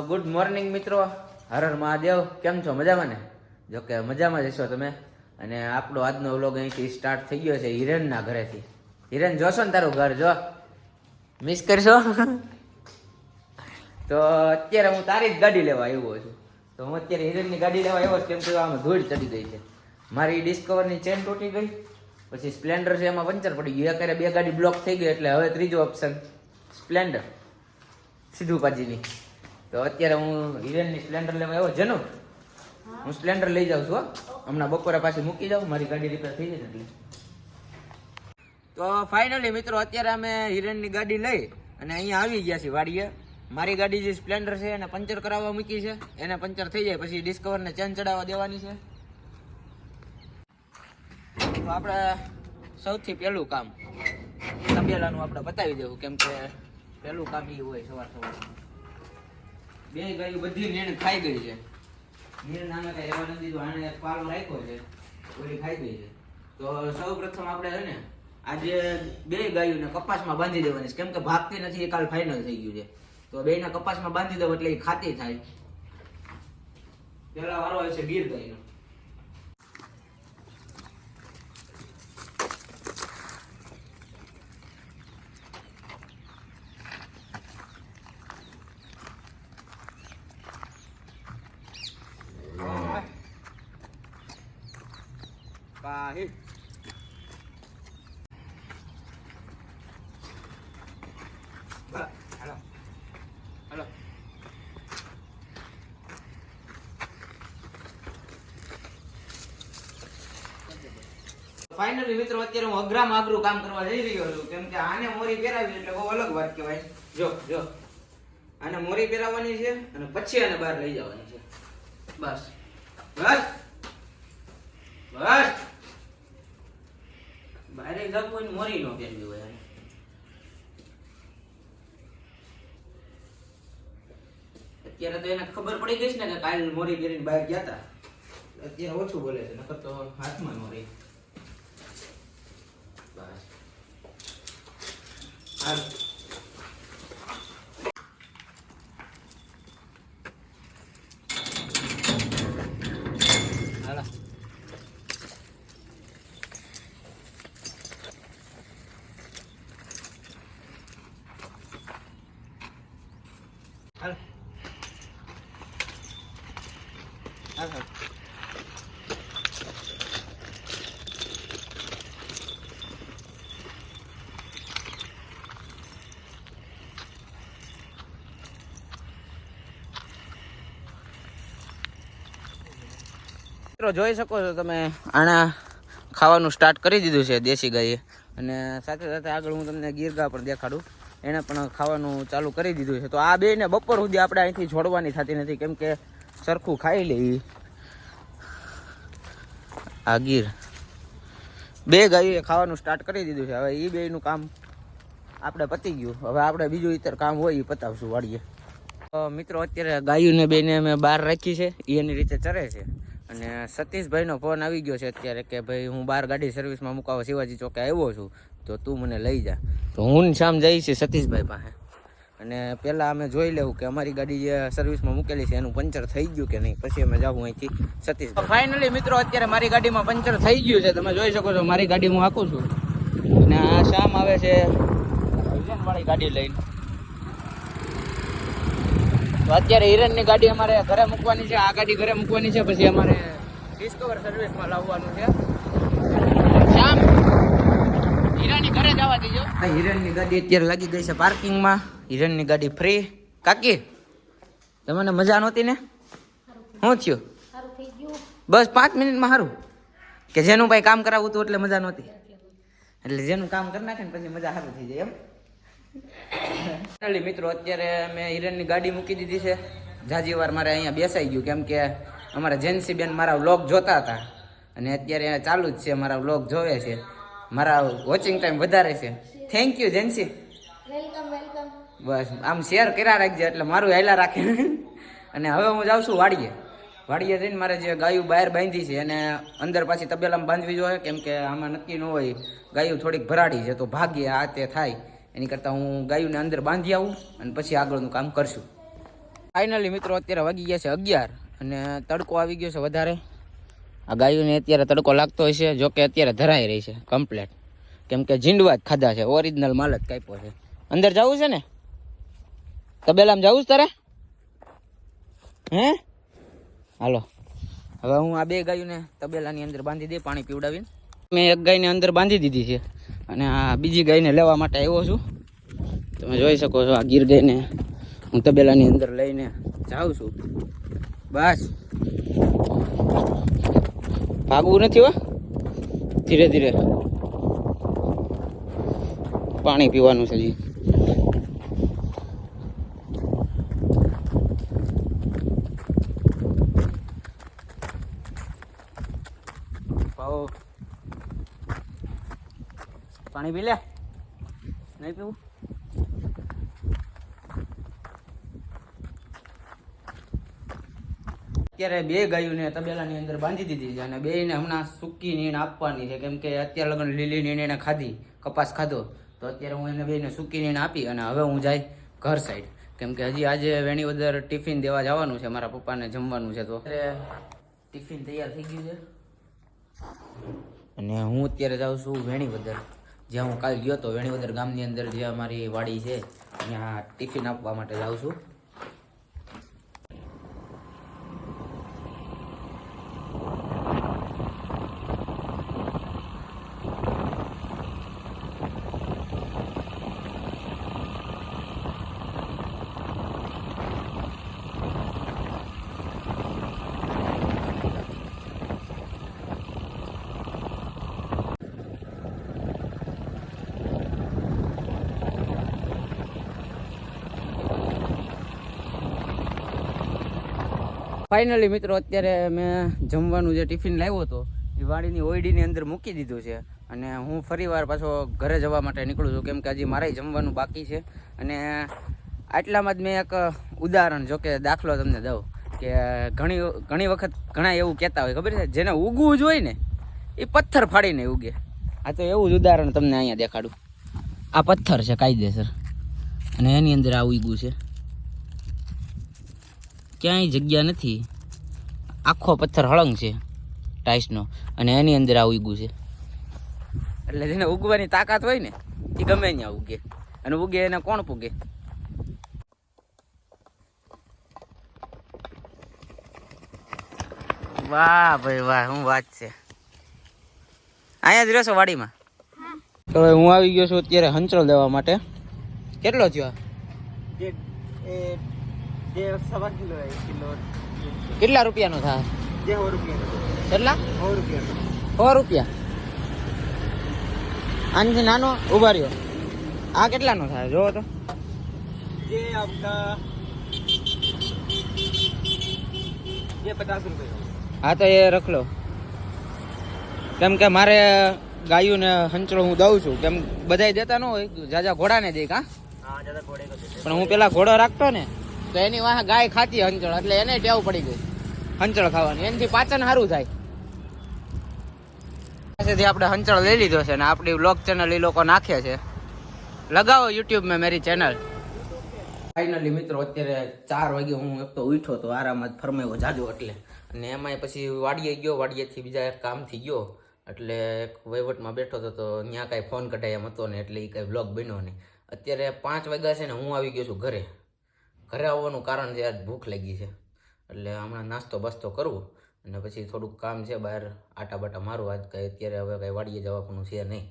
Good morning મિત્રો, હર હર મહાદેવ. કેમ છો? મજામાં ને? જો કે મજામાં જ હશો તમે. અને આપણો આજનો વ્લોગ અહીંથી સ્ટાર્ટ થઈ ગયો છે હિરેનના ઘરેથી. હિરેન, જોશો ને તારું ઘર? જો મિસ કરશો. તો અત્યારે હું તારી જ ગાડી લેવા આવ્યો છું. તો હું અત્યારે હિરેનની ગાડી લેવા આવ્યો છું, કેમ કે આમાં ધૂળ ચડી ગઈ છે. મારી ડિસ્કવરની ચેન તૂટી ગઈ, પછી સ્પ્લેન્ડર છે એમાં પંચર પડી ગયું. અત્યારે બે ગાડી બ્લોક થઈ ગઈ, એટલે હવે ત્રીજો ઓપ્શન સ્પ્લેન્ડર, સીધું પાજીની. તો અત્યારે હું હિરેનની સ્પ્લેન્ડર લેવા આવ્યો. જેનો હું સ્પ્લેન્ડર લઈ જાઉં છું. હમણાં બપોરે પાછી મૂકી જાઉં, મારી ગાડી રિપેર થઈ જાય એટલે. તો ફાઇનલી મિત્રો, અત્યારે અમે હિરેનની ગાડી લઈ અને અહીંયા આવી ગયા છીએ વાડીએ. મારી ગાડી જે સ્પ્લેન્ડર છે એને પંચર કરાવવા મૂકી છે. એને પંચર થઈ જાય પછી ડિસ્કવરને ચેન ચડાવવા દેવાની છે. તો આપણે સૌથી પહેલું કામ તબેલાનું આપણે બતાવી દેવું, કેમ કે પહેલું કામ એ હોય સવાર સવારમાં. બે ગાયો બધી નીણ ખાઈ ગઈ છે. નીણ નામે કઈ રહેવા નથી દીધું. આને પાલો રાખ્યો છે, ઓલી ખાઈ ગઈ છે. તો સૌ પ્રથમ આપણે છે ને આજે બે ગાયોને કપાસમાં બાંધી દેવાની છે, કેમ કે ભાગતી નથી. એ કાલ ફાઇનલ થઈ ગયું છે. તો બેને કપાસમાં બાંધી દઉં એટલે એ ખાતી થાય. પેલા વારો આવે છે ગીર ગાયનો. Pahit. Halo. Halo. ફાઇનલી મિત્રો, અત્યારે હું અઘરામાં અઘરું કામ કરવા જઈ રહ્યો છું, કેમ કે આને મોરી પહેરાવી એટલે બહુ અલગ વાત કહેવાય. જો જો આને મોરી પહેરાવવાની છે અને પછી આને બહાર લઈ જવાની છે. બસ બસ બસ. બારે જવું હોય મોરી નો પહેરવી હોય. અત્યારે તો એને ખબર પડી ગઈ છે ને કે કાલ મોરી પહેરીને બહાર ગયા હતા. અત્યારે ઓછું બોલે છે, નકર તો હાથમાં મોરી. બસ હાલ. હાલો. હાલ. હાલ હાલ. મિત્રો, જોઈ શકો છો તમે, આણા ખાવાનું સ્ટાર્ટ કરી દીધું છે દેશી ગાયે. અને સાથે સાથે આગળ હું તમને ગીર ગા પણ દેખાડું. એને પણ ખાવાનું ચાલુ કરી દીધું છે. તો આ બેને બપોર સુધી આપણે અહીંથી છોડવાની થતી નથી, કેમ કે સરખું ખાઈ લે. આ ગીર બે ગાયોએ ખાવાનું સ્ટાર્ટ કરી દીધું છે. હવે એ બેનું કામ આપણે પતી ગયું. હવે આપણે બીજું ઇતર કામ હોય એ પતાવશું વાડીએ. મિત્રો, અત્યારે ગાયોને બેને અમે બહાર રાખી છે, એ એની રીતે ચરે છે. અને સતીશભાઈનો ફોન આવી ગયો છે અત્યારે કે ભાઈ હું બહાર ગાડી સર્વિસમાં મુકાવવા શિવાજી ચોકે આવ્યો છું, તો તું મને લઈ જા. તો હું શામ જઈ છે સતીશભાઈ પાસે. અને પહેલાં અમે જોઈ લેવું કે અમારી ગાડી જે સર્વિસમાં મૂકેલી છે એનું પંચર થઈ ગયું કે નહીં, પછી અમે જાઉં અહીંથી સતીશભાઈ. ફાઇનલી મિત્રો, અત્યારે મારી ગાડીમાં પંચર થઈ ગયું છે. તમે જોઈ શકો છો, મારી ગાડી હું હાંકું છું. અને આ શામ આવે છે હિરેનવાળી ગાડી લઈને. તો અત્યારે હિરેનની ગાડી અમારે ઘરે મૂકવાની છે. આ ગાડી ઘરે મૂકવાની છે, પછી અમારે ડિસ્કવર સર્વિસમાં લાવવાનું છે. શ્યામ, હિરેનની ઘરે જવા દીજો. હિરેનની ગાડી અત્યારે લાગી ગઈ છે પાર્કિંગમાં. હિરેનની ગાડી ફ્રી. કાકી, તમને મજા નહોતી ને? શું થયું? બસ 5 મિનિટમાં સારું કે જેનું ભાઈ કામ કરાવવું હતું એટલે મજા નહોતી. એટલે જેનું કામ કરી નાખે ને પછી મજા સારું થઈ જાય એમ. મિત્રો, અત્યારે મેં હિરેનની ગાડી મૂકી દીધી છે. જાજી વાર મારે અહીંયા બેસાઈ ગયું, કેમ કે અમારા જેન્સી બેન મારા વ્લોગ જોતા હતા અને અત્યારે ચાલુ જ છે, મારા વ્લોગ જોવે છે. મારા વોચિંગ ટાઈમ વધારે છે. Thank you Jency. Welcome welcome. બસ આમ શેર કર્યા રાખજે એટલે મારું હેલા રાખે. અને હવે હું જાઉં છું વાડીએ. વાડીએ જઈને મારે જે ગાયું બહાર બાંધી છે એને અંદર પાછી તબેલામાં બાંધવી જોઈએ, કેમ કે આમાં નક્કી ન હોય. ગાયું થોડીક ભરાડી છે તો ભાગ્ય આ તે થાય. એની કરતાં હું ગાયુંને અંદર બાંધી આવું અને પછી આગળનું કામ કરશું. ફાઇનલી મિત્રો અત્યારે વાગી ગયા છે 11 અને તડકો આવી ગયો છે વધારે. આ ગાયોને અત્યારે તડકો લાગતો હોય છે, જોકે અત્યારે ધરાઈ રહી છે કમ્પ્લેટ, કેમ કે ઝીંડવા જ ખાધા છે, ઓરિજિનલ માલ જ કાપ્યો છે. અંદર જવું છે ને તબેલામાં જવું છે તારે? હે હાલો હવે હું આ 2 ગાયોને તબેલાની અંદર બાંધી દે પાણી પીવડાવીને. મેં એક ગાયને અંદર બાંધી દીધી છે અને આ બીજી ગાયને લેવા માટે આવ્યો છું. તમે જોઈ શકો છો આ ગીર ગાયને હું તબેલાની અંદર લઈને જાઉં છું. બસ ભાગવું નથી હો, ધીરે ધીરે પાણી પીવાનું છે જી. પાણી પી લે, નહીં પીવું? અત્યારે 2 ગાયોને તબેલાની અંદર બાંધી દીધી છે અને 2ને હમણાં સૂકી નીણ આપવાની છે, કેમ કે અત્યારે લગન લીલી નીણ એને ખાધી, કપાસ ખાધો, તો અત્યારે હું એને 2ને સૂકી નીણ આપી અને હવે હું જાય ઘર સાઈડ, કેમ કે હજી આજે વેણીવદર ટિફિન દેવા જવાનું છે, મારા પપ્પાને જમવાનું છે. તો અત્યારે ટિફિન તૈયાર થઈ ગયું છે અને હું અત્યારે જાઉં છું વેણીવદર, જ્યાં હું કાલ ગયો હતો. વેણીવદર ગામની અંદર જે અમારી વાડી છે ત્યાં ટિફિન આપવા માટે જાઉં છું. ફાઇનલી મિત્રો અત્યારે મેં જમવાનું જે ટિફિન લાવ્યો હતો એ વાડીની ઓયડીની અંદર મૂકી દીધું છે અને હું ફરીવાર પાછો ઘરે જવા માટે નીકળું છું, કેમ કે હજી મારે જમવાનું બાકી છે. અને આટલામાં જ મેં એક ઉદાહરણ, જો કે દાખલો તમને દઉં કે ઘણી વખત ઘણા એવું કહેતા હોય, ખબર છે, જેને ઉગવું જ હોય ને એ પથ્થર ફાડીને ઉગે. આ તો એવું જ ઉદાહરણ તમને અહીંયા દેખાડું. આ પથ્થર છે કાયદેસર અને એની અંદર આ ઉગ્યું છે, ક્યાંય જગ્યા નથી, આખો પથ્થર હળંગ છે ટાઈસનો અને એની અંદર આ ઉગ્યું છે. એટલે જેને ઉગવાની તાકાત હોય ને એ ગમે ત્યાં ઉગે, અને ઉગે એને કોણ પૂગે? વાહ ભાઈ વાહ, શું વાત છે. અહીંયા જ રહેશો વાડીમાં? તો હવે હું આવી ગયો છું અત્યારે હંચળ દેવા માટે. કેટલો થયો? કેટલા રૂપિયાનો થાય? 100 રૂપિયા. કેટલા? 100 રૂપિયા. આનાથી નાનો ઉભા રહ્યો. આ કેટલાનો થાય જોવો તો? ये 50 રૂપિયા. હા તો એ રખ લો, કેમ કે મારે ગાયું ને હંચળો હું દઉં છું, કેમ બધાય દેતા ન હોય, જાજા ઘોડાને દે. કા પણ હું પેલા ઘોડો રાખતો ને તો એની વાહ ગાય ખાતી હંચળ, એટલે એને ટેવ પડી ગઈ હંચળ ખાવાની, એનાથી પાચન સારું થાય. પાસેથી આપણે હંચળ લઈ લીધો છે ને આપણી વ્લોગ ચેનલ એ લોકો નાખે છે. લગાવો યુટ્યુબ મેં મેરી ચેનલ. ફાઇનલી મિત્રો અત્યારે 4 વાગે હું એક તો ઉઠ્યો તો આરામ જ ફરમાયો જાજો, એટલે અને એમાંય પછી વાડીએ ગયો, વાડીએથી બીજા એક કામથી ગયો, એટલે એક વહીવટમાં બેઠો હતો તો ત્યાં કાંઈ ફોન કઢાય એમ હતો ને, એટલે એ કાંઈ બ્લોગ બન્યો નહીં. અત્યારે 5 વાગ્યા છે ને હું આવી ગયો છું ઘરે. ઘરે આવવાનું કારણ છે આજ ભૂખ લાગી છે, એટલે હમણાં નાસ્તો બાસ્તો કરવું અને પછી થોડુંક કામ છે બહાર આટા બાટા મારું. આજ કાંઈ અત્યારે હવે કાંઈ વાડીએ જવાનું છે નહીં.